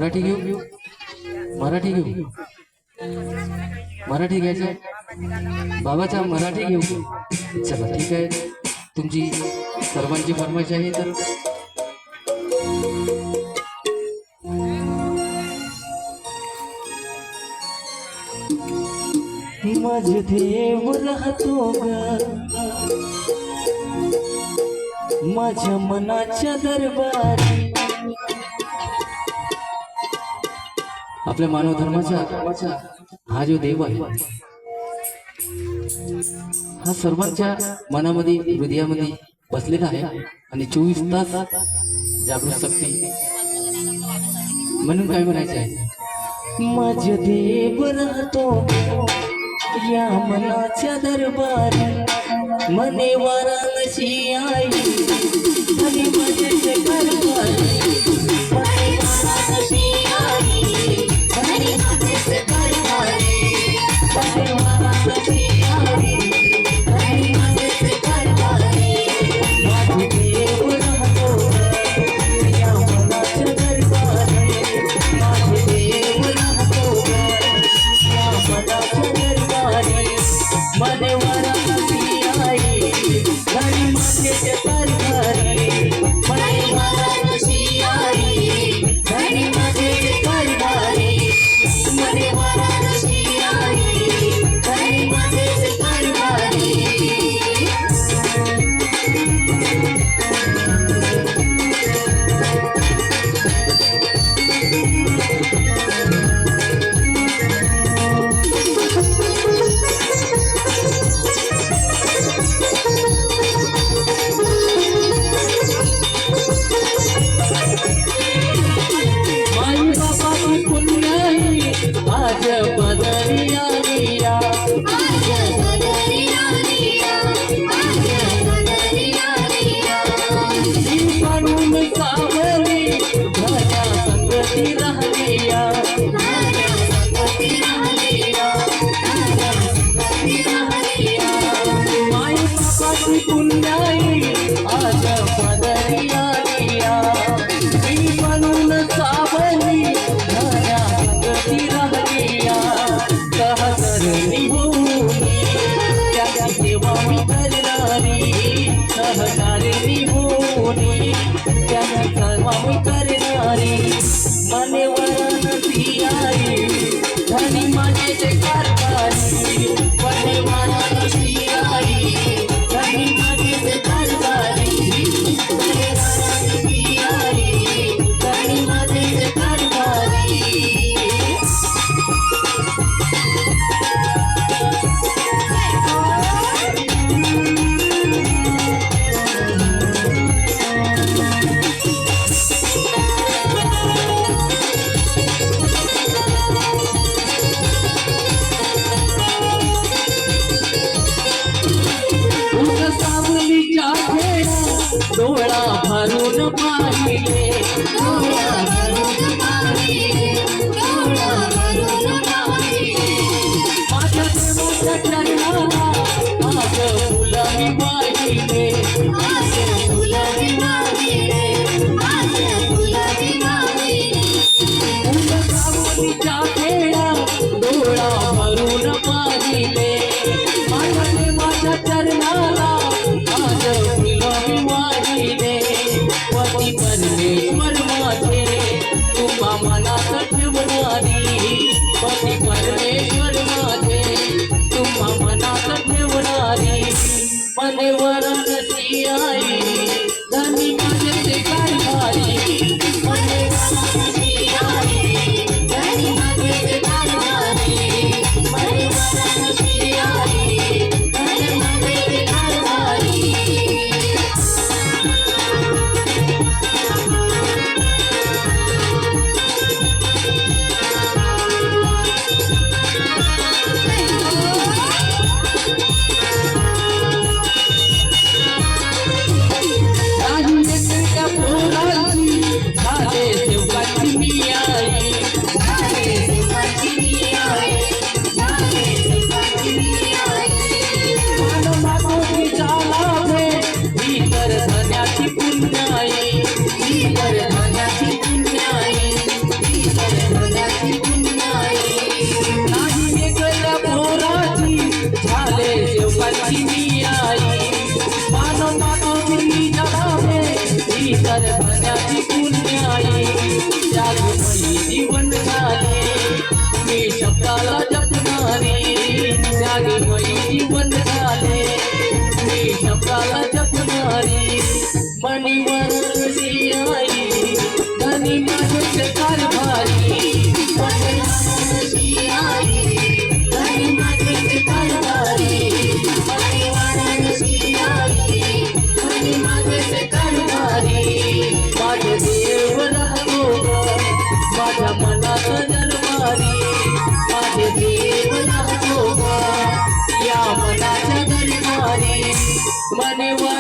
मराठी घेऊ मराठी घेऊ मराठी घ्यायचं बाबाचा मराठी घेऊ चला ठीक आहे तुमची सर्वांची फरमाईश आहे तर माझे देव राहतो ग माझ्या मनाच्या दरबारी आपल्या मानव धर्माचा हा जो देव आहे हा सर्वांच्या मनामध्ये हृदयामध्ये बसलेला आहे आणि 24 तास जागृत शक्ती म्हणून काय म्हणायचे आहे माझे देव राहतो या मनाच्या दरबारी मने वाराणसी आई आणि माझे दरबारी मने वाराणसी आई आणि माझे दरबारी मने वाराणसी आई आणि माझे दरबारी माझे देव राहतो या मनाच्या दरबारी माझे देव राहतो या मनाच्या दरबारी मने वाराणसी आई आणि माझे दरबारी मने वाराणसी आई आणि माझे दरबारी मने वाराणसी आई आणि माझे दरबारी आज बदरिया रिया आज बदरिया रिया आज बदरिया रिया म्हणून सावली माझ्या संगती राहिया माझ्या संगती राहिया माझ्या संगती राहिया माई बापाची पुण्याई आज बदरिया रिया म्हणून सावली माझ्या संगती राहिया सहकरणी होनी त्याची सेवा मी करणारी सहकारिणी होनी त्याची सेवा मी करणारी मने वाराणसी आई धनी माझे जे कारभारी मने वाराणसी आई धनी माझे जे कारभारी मने वाराणसी आई धनी माझे जे कारभारी डोळा भरून पाहिले डोळा भरून पाहिले डोळा भरून पाहिले माझ्या देवाच्या चरणाला आज फुलं मी वाहिले आज फुलं मी वाहिले आज फुलं मी वाहिले सावलीच्या खेळा डोळा भरून पाहिले माझ्या देवाच्या चरणाला आज फुलं मी वाहिले पती परमेश्वर माझे तुका मनात ठेवणारी पती परमेश्वर माझे तुका जगाची मी आई मानव मानवी जगावे ही तर धन्याची पुण्याई त्यागमयी जीवन झाले मी शब्दाला जपणारी त्यागमयी जीवन झाले मी शब्दाला जपणारी मणिवर तुझी आई धनी माझे कारभारी मणिवर तुझी आई धनी माझे कारभारी मणिवर तुझी आई धनी माझे कारभारी माझे देव राहतो माझ्या मनात दरबारी माझे देव राहतो या मनाच्या दरबारी मणिवर